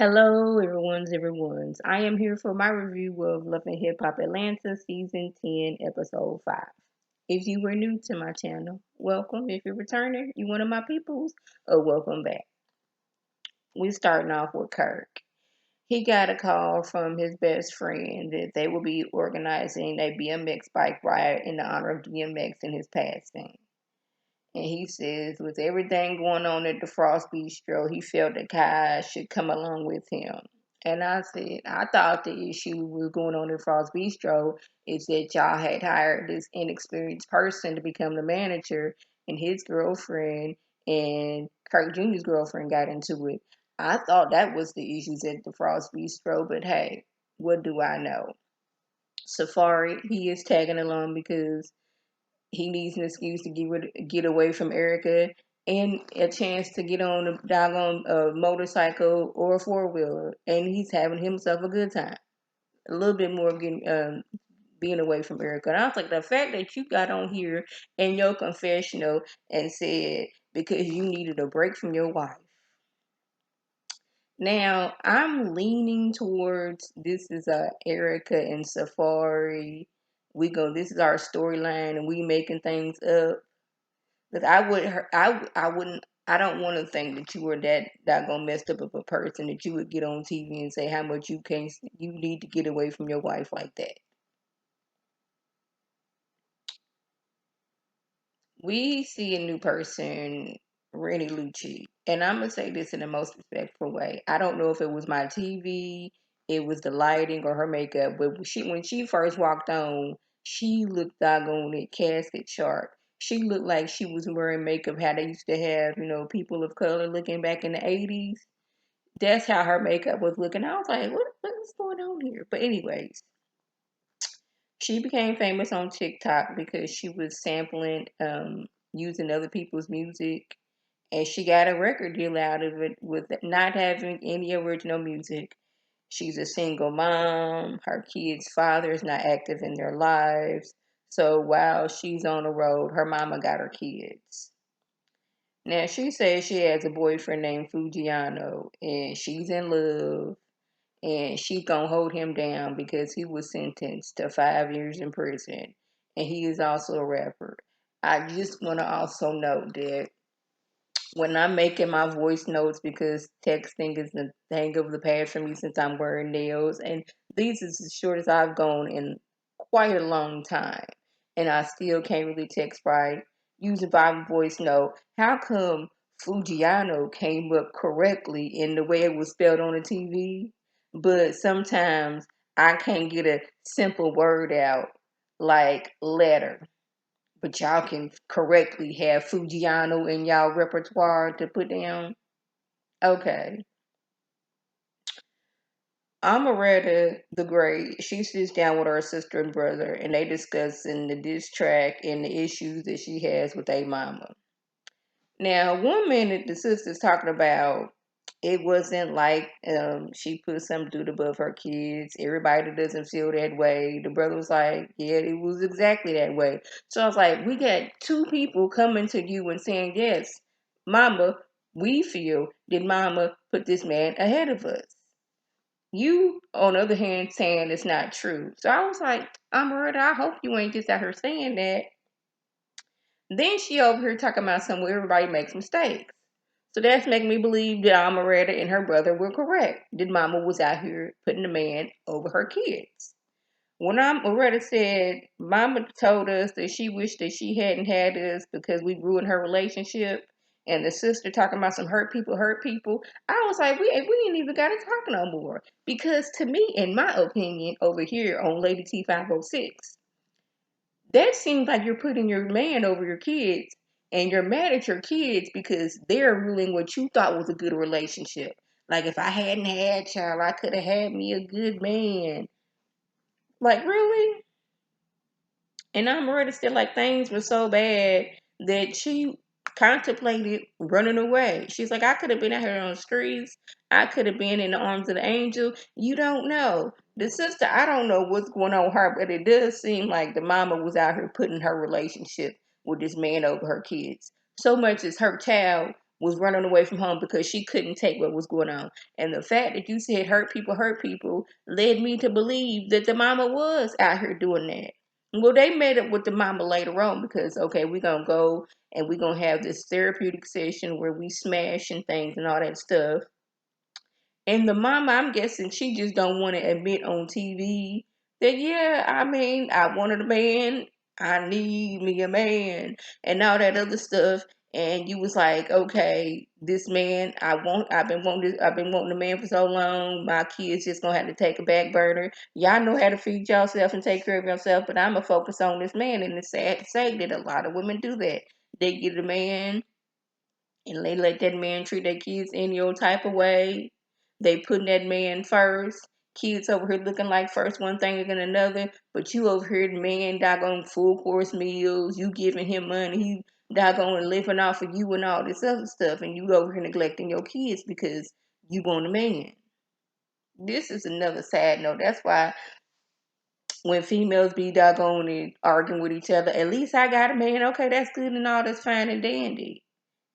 Hello, everyone's. I am here for my review of Love and Hip Hop Atlanta Season 10, Episode 5. If you were new to my channel, welcome. If you're returning, you one of my peoples, welcome back. We're starting off with Kirk. He got a call from his best friend that they will be organizing a BMX bike ride in the honor of DMX and his passing. And he says, with everything going on at the Frost Bistro, he felt that Kai should come along with him. And I said, I thought the issue was going on at Frost Bistro is that y'all had hired this inexperienced person to become the manager, and his girlfriend and Kirk Jr.'s girlfriend got into it. I thought that was the issues at the Frost Bistro, but hey, what do I know? Safari, he is tagging along because he needs an excuse to get away from Erica and a chance to get on a doggone motorcycle or a four wheeler, and he's having himself a good time. A little bit more of getting being away from Erica. And I was like, the fact that you got on here in your confessional and said because you needed a break from your wife. Now I'm leaning towards this is Erica and Safari. This is our storyline, and we making things up. Because I wouldn't, I don't want to think that you were that doggone messed up of a person that you would get on TV and say how much you need to get away from your wife like that. We see a new person, Rennie Lucci, and I'm gonna say this in the most respectful way. I don't know if it was my TV, it was the lighting, or her makeup, but when she first walked on, she looked doggone it casket sharp. She looked like she was wearing makeup how they used to have, people of color looking back in the 80s. That's how her makeup was looking. I was like, what is going on here? But anyways, she became famous on TikTok because she was sampling, using other people's music, and she got a record deal out of it with not having any original music. She's a single mom. Her kids' father is not active in their lives. So while she's on the road, her mama got her kids. Now she says she has a boyfriend named Fujiano, and she's in love, and she's gonna hold him down because he was sentenced to 5 years in prison, and he is also a rapper. I just want to also note that when I'm making my voice notes, because texting is the thing of the past for me since I'm wearing nails, and these is as short as I've gone in quite a long time, and I still can't really text right using Bible voice note. How come Fujiano came up correctly in the way it was spelled on the TV, but sometimes I can't get a simple word out like letter, but y'all can correctly have Fujiano in y'all repertoire to put down? Okay. Amaretta the Great, she sits down with her sister and brother, and they discussing the diss track and the issues that she has with a mama. Now, one minute the sister's talking about it wasn't like she put some dude above her kids. Everybody doesn't feel that way. The brother was like, yeah, it was exactly that way. So I was like, we got two people coming to you and saying, yes, mama, we feel that mama put this man ahead of us. You, on the other hand, saying it's not true. So I was like, Amaretta, I hope you ain't just out here saying that. Then she over here talking about somewhere everybody makes mistakes. So that's making me believe that Amaretta and her brother were correct. That mama was out here putting the man over her kids. When Amaretta said mama told us that she wished that she hadn't had us because we ruined her relationship, and the sister talking about some hurt people, I was like, we ain't even got to talk no more. Because to me, in my opinion, over here on Lady T506, that seems like you're putting your man over your kids, and you're mad at your kids because they're ruining what you thought was a good relationship. Like, if I hadn't had child, I could have had me a good man. Like, really? And Amaretta said like things were so bad that she contemplated running away. She's like, I could have been out here on the streets. I could have been in the arms of the angel. You don't know. The sister, I don't know what's going on with her, but it does seem like the mama was out here putting her relationship with this man over her kids. So much as her child was running away from home because she couldn't take what was going on. And the fact that you said hurt people, led me to believe that the mama was out here doing that. Well, they made up with the mama later on because, okay, we're going to go and we're going to have this therapeutic session where we smash and things and all that stuff. And the mama, I'm guessing she just don't want to admit on TV that, yeah, I mean, I wanted a man. I need me a man and all that other stuff. And you was like, okay, this man, I've been wanting a man for so long. My kids just gonna have to take a back burner. Y'all know how to feed yourself and take care of yourself, but I'm gonna focus on this man. And it's sad to say that a lot of women do that. They get a man and they let that man treat their kids any old type of way. They putting that man first. Kids over here looking like first one thing and another, but you over here, the man doggone full course meals, you giving him money, he doggone living off of you and all this other stuff, and you over here neglecting your kids because you want a man. This is another sad note. That's why when females be doggone and arguing with each other, at least I got a man. Okay, that's good and all. That's fine and dandy.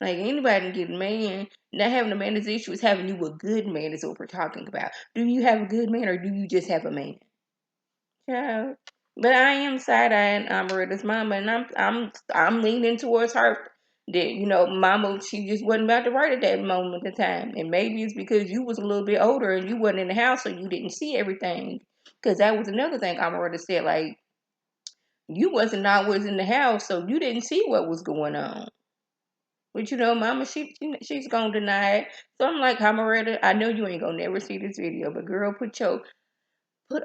Like anybody can get a man. Not having a man is the issue. Is having you a good man is what we're talking about. Do you have a good man or do you just have a man? Yeah. But I am side eyeing Amaretta's mama, and I'm leaning towards her. That mama, she just wasn't about to right at that moment in time, and maybe it's because you was a little bit older and you wasn't in the house, so you didn't see everything. Because that was another thing Amaretta said, like you wasn't always in the house, so you didn't see what was going on. But mama, she's gonna deny it. So I'm like, Amaretta, I know you ain't gonna never see this video, but girl, put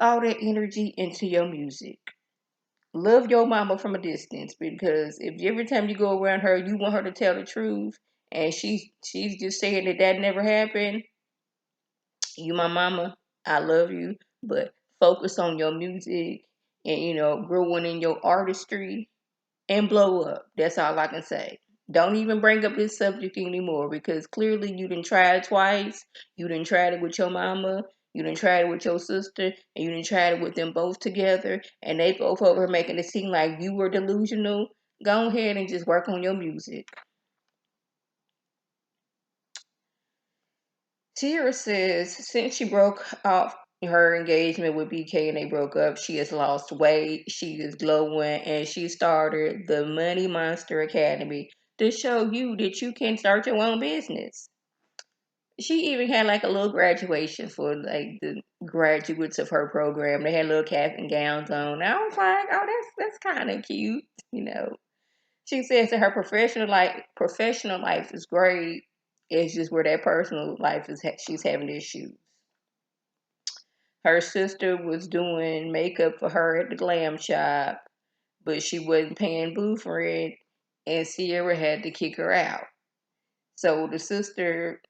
all that energy into your music. Love your mama from a distance because if every time you go around her, you want her to tell the truth, and she's just saying that never happened. You, my mama, I love you, but focus on your music and growing in your artistry and blow up. That's all I can say. Don't even bring up this subject anymore because clearly you didn't try it twice. You didn't try it with your mama. You didn't try it with your sister, and you didn't try it with them both together, and they both over making it seem like you were delusional. Go ahead and just work on your music. Tierra says since she broke off her engagement with BK and they broke up, she has lost weight, she is glowing, and she started the Money Monster Academy to show you that you can start your own business. She even had like a little graduation for like the graduates of her program. They had little cap and gowns on. I was like, oh, that's kind of cute. She says that her professional life is great. It's just where that personal life she's having issues. Her sister was doing makeup for her at the glam shop, but she wasn't paying booth rent, and Sierra had to kick her out. So the sister,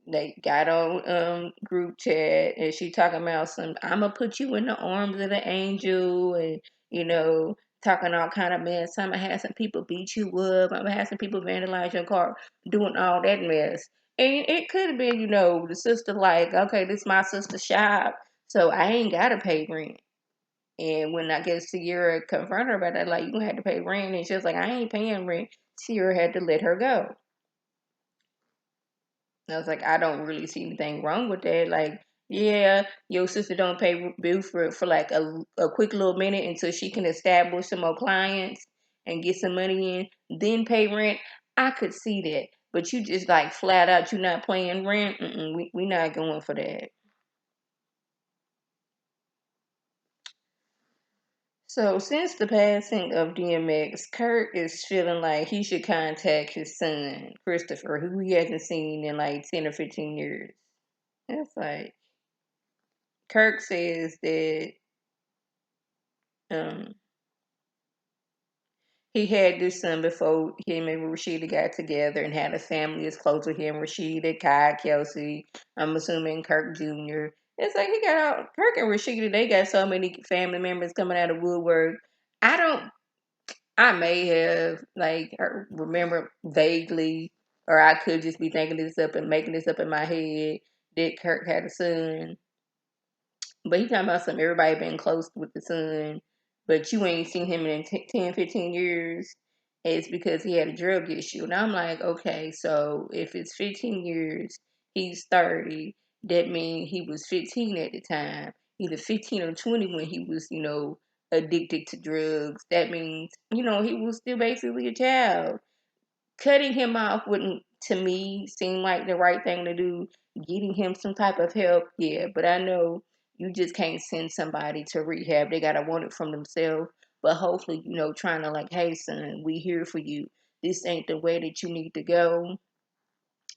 they got on group chat, and she talking about I'm gonna put you in the arms of the angel, and you know talking all kind of mess. I'm gonna have some people beat you up. I'm gonna have some people vandalize your car, doing all that mess. And it could have been, the sister like, okay, this is my sister's shop, so I ain't gotta pay rent. And when I guess Sierra confronted her about that, like, you gonna have to pay rent, and she was like, I ain't paying rent. Sierra had to let her go. I was like, I don't really see anything wrong with that. Like, yeah, your sister don't pay bills for like a quick little minute until she can establish some more clients and get some money in, then pay rent. I could see that. But you just like flat out, you not paying rent. We not going for that. So since the passing of DMX, Kurt is feeling like he should contact his son, Christopher, who he hasn't seen in like 10 or 15 years. It's like Kirk says that um, he had this son before him and Rashida got together and had a family as close with him. Rashida, Kai, Kelsey, I'm assuming Kirk Jr. It's like he got out Kirk and Rashida, they got so many family members coming out of woodwork. I don't I may have like remember vaguely, or I could just be thinking this up and making this up in my head that Kirk had a son. But he talking about some everybody being close with the son, but you ain't seen him in 10, 15 years. it's because he had a drug issue. And I'm like, okay, so if it's 15 years, he's 30, that means he was 15 at the time, either 15 or 20 when he was, addicted to drugs. That means, he was still basically a child. Cutting him off wouldn't, to me, seem like the right thing to do. Getting him some type of help, yeah, but I know you just can't send somebody to rehab. They gotta want it from themselves. But hopefully, trying to like, hey son, we here for you. This ain't the way that you need to go.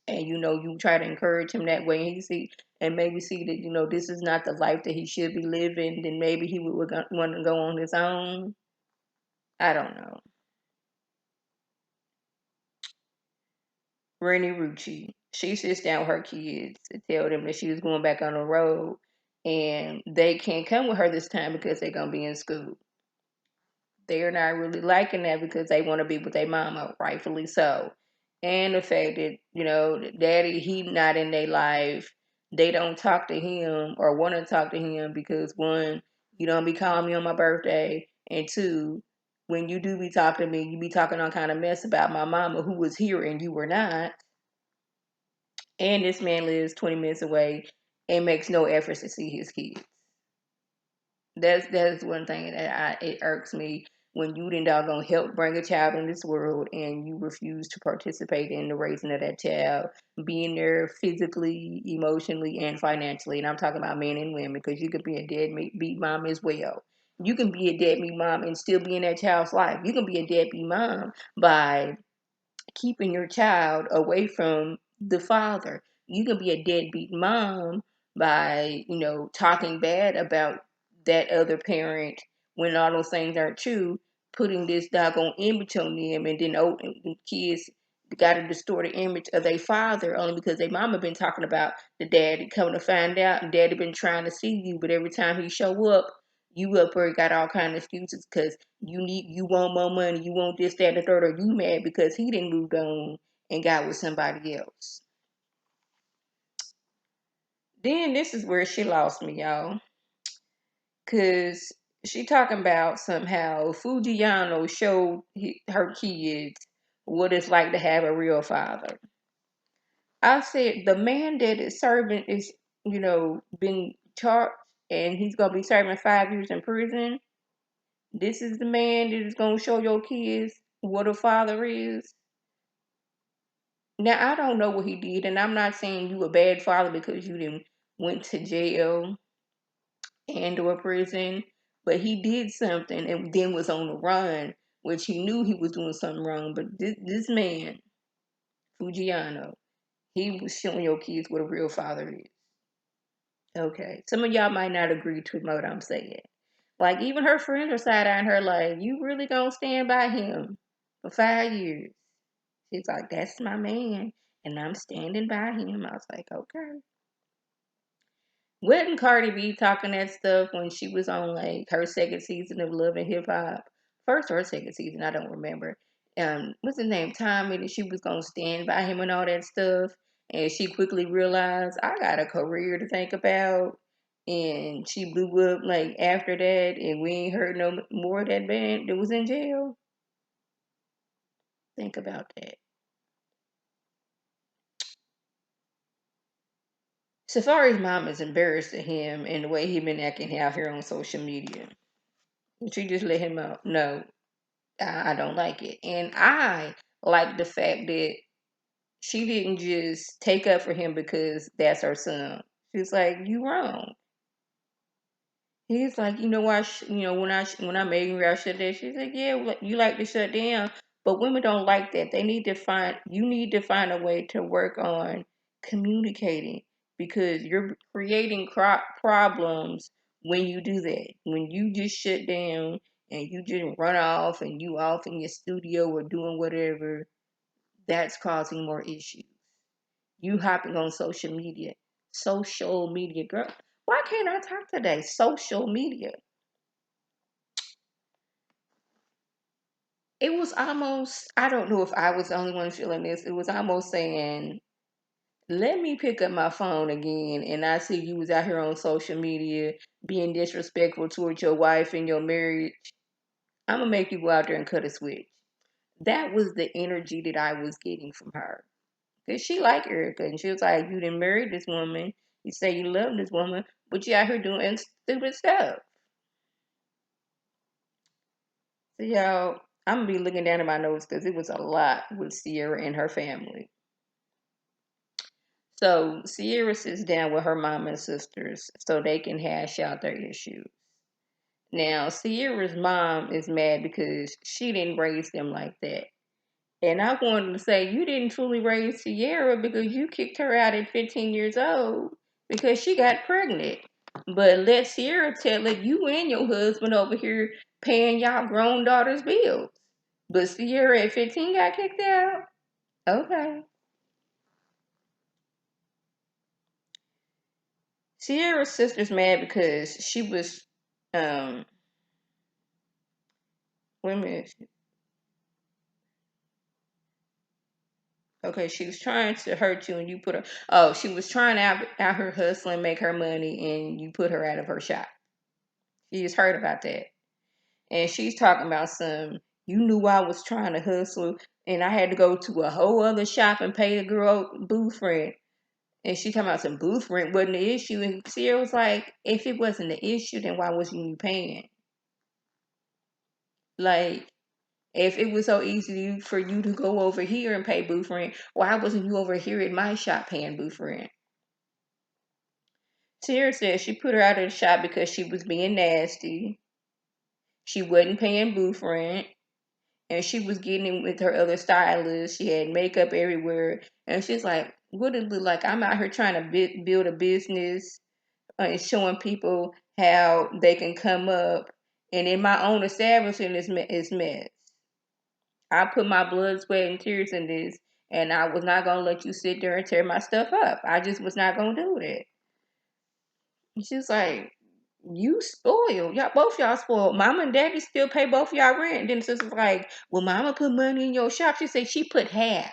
And you try to encourage him that way, and he see and maybe see that this is not the life that he should be living. Then maybe he would want to go on his own. I don't know. Rennie Rucci. She sits down with her kids to tell them that she was going back on the road, and they can't come with her this time because they're gonna be in school. They're not really liking that because they want to be with their mama, rightfully so. And the fact that daddy, he not in their life. They don't talk to him or want to talk to him because one, you don't be calling me on my birthday, and two, when you do be talking to me, you be talking all kind of mess about my mama who was here and you were not. And this man lives 20 minutes away and makes no efforts to see his kids. That's one thing that it irks me when you didn't doggone help bring a child in this world and you refuse to participate in the raising of that child, being there physically, emotionally, and financially. And I'm talking about men and women because you could be a deadbeat mom as well. You can be a deadbeat mom and still be in that child's life. You can be a deadbeat mom by keeping your child away from the father. You can be a deadbeat mom by, talking bad about that other parent when all those things aren't true, putting this doggone image on them, and then the kids got a distorted image of their father only because their mama been talking about the daddy. Coming to find out, and daddy been trying to see you, but every time he show up, you up where got all kind of excuses because you want more money, you want this, that, and the third, or you mad because he didn't moved on and got with somebody else. Then this is where she lost me, y'all. Cause she talking about somehow Fujiano showed her kids what it's like to have a real father. I said the man that is serving is, been charged and he's gonna be serving 5 years in prison. This is the man that is gonna show your kids what a father is. Now I don't know what he did, and I'm not saying you a bad father because you didn't went to jail and or prison, but he did something and then was on the run, which he knew he was doing something wrong. But this man, Fujiano, he was showing your kids what a real father is. Okay, some of y'all might not agree to what I'm saying. Like even her friends are side eyeing her, like you really gonna stand by him for 5 years? She's like, that's my man, and I'm standing by him. I was like, okay. Wasn't Cardi B talking that stuff when she was on like her second season of Love and Hip Hop? First or second season, I don't remember. What's his name? Tommy, that she was gonna stand by him and all that stuff. And she quickly realized I got a career to think about. And she blew up like after that, and we ain't heard no more of that band that was in jail. Think about that. Safari's mom is embarrassed at him and the way he been acting out here on social media. She just let him out. No, I don't like it. And I like the fact that she didn't just take up for him because that's her son. She's like, you wrong. He's like, why? When I made you, I shut down. She's like, yeah, well, you like to shut down, but women don't like that. You need to find a way to work on communicating because you're creating problems when you do that. When you just shut down and you just run off and you off in your studio or doing whatever, that's causing more issues. You hopping on social media, girl. Why can't I talk today? Social media. It was almost, I don't know if I was the only one feeling this. It was almost saying, let me pick up my phone again and I see you was out here on social media being disrespectful towards your wife and your marriage. I'm gonna make you go out there and cut a switch. That was the energy that I was getting from her. Because she liked Erica. And she was like, you didn't marry this woman. You say you love this woman, but you out here doing stupid stuff. So, y'all, I'm going to be looking down at my notes because it was a lot with Sierra and her family. So, Sierra sits down with her mom and sisters so they can hash out their issues. Now, Sierra's mom is mad because she didn't raise them like that. And I wanted to say, you didn't truly raise Sierra because you kicked her out at 15 years old because she got pregnant. But let Sierra tell it, you and your husband over here paying y'all grown daughter's bills. But Sierra at 15 got kicked out? Okay. Sierra's sister's mad because she was, um, wait a minute. Okay, she was trying to hurt you and you put her, oh, she was trying out her hustling, make her money, and you put her out of her shop. She just heard about that. And she's talking about some, you knew I was trying to hustle and I had to go to a whole other shop and pay the girl booth rent. And she talking about some booth rent wasn't the issue. And Sierra was like, if it wasn't the issue, then why wasn't you paying? Like, if it was so easy for you to go over here and pay booth rent, why wasn't you over here at my shop paying booth rent? Sierra said she put her out of the shop because she was being nasty. She wasn't paying booth rent. And she was getting in with her other stylist. She had makeup everywhere. And she's like, what it look like? I'm out here trying to build a business and showing people how they can come up. And in my own establishment is mess. I put my blood, sweat, and tears in this. And I was not going to let you sit there and tear my stuff up. I just was not going to do it. And she's like, you spoiled. Y'all, both y'all spoiled. Mama and daddy still pay both y'all rent. And then the sister's like, well, mama put money in your shop. She said she put half.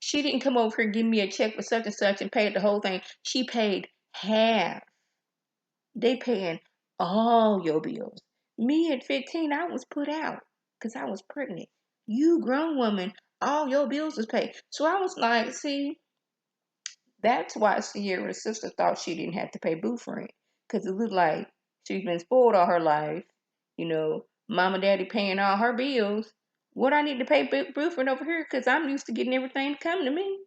She didn't come over here and give me a check for such and such and paid the whole thing. She paid half. They paying all your bills. Me at 15, I was put out because I was pregnant. You grown woman, all your bills was paid. So I was like, see, that's why Sierra's sister thought she didn't have to pay booth rent. Because it looked like she's been spoiled all her life. You know, mom and daddy paying all her bills. What I need to pay booth rent over here because I'm used to getting everything to come to me.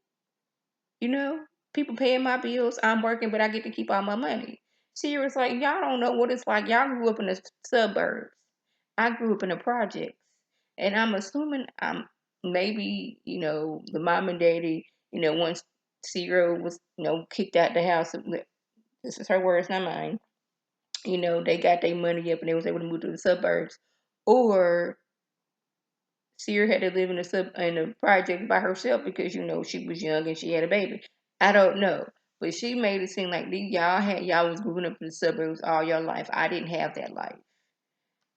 You know, people paying my bills. I'm working, but I get to keep all my money. Sierra's like, y'all don't know what it's like. Y'all grew up in the suburbs. I grew up in the projects. And I'm assuming maybe, the mom and daddy, once Sierra was, kicked out the house, this is her words, not mine. They got their money up and they was able to move to the suburbs. Or Sierra had to live in the project by herself because, she was young and she had a baby. I don't know. But she made it seem like y'all was moving up in the suburbs all your life. I didn't have that life.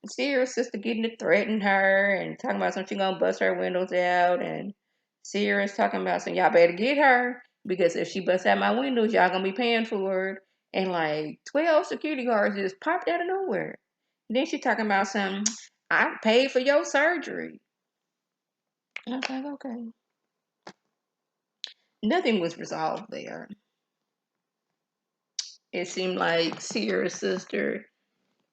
Sierra's sister getting to threaten her and talking about something she gonna bust her windows out, and Sierra's talking about some y'all better get her because if she busts out my windows, y'all gonna be paying for it. And like 12 security guards just popped out of nowhere. And then she talking about some I paid for your surgery. I was like, okay. Nothing was resolved there. It seemed like Sierra's sister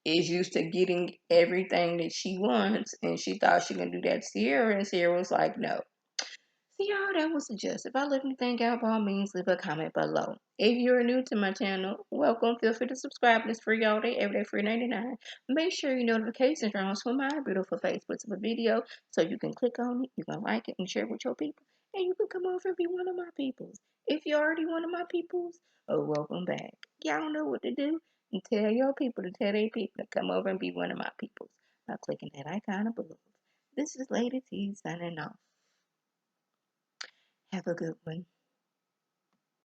is used to getting everything that she wants, and she thought she could do that to Sierra, and Sierra was like, no. So y'all, that was just. If I left anything out, by all means, leave a comment below. If you're new to my channel, welcome. Feel free to subscribe. It's free all day, every day, free 99. Make sure your notifications are on so my beautiful face puts up a video so you can click on it, you can like it, and share it with your people. And you can come over and be one of my peoples. If you're already one of my peoples, oh, welcome back. Y'all know what to do. And tell your people to tell their people to come over and be one of my peoples by clicking that icon above. This is Lady T signing off. Have a good one.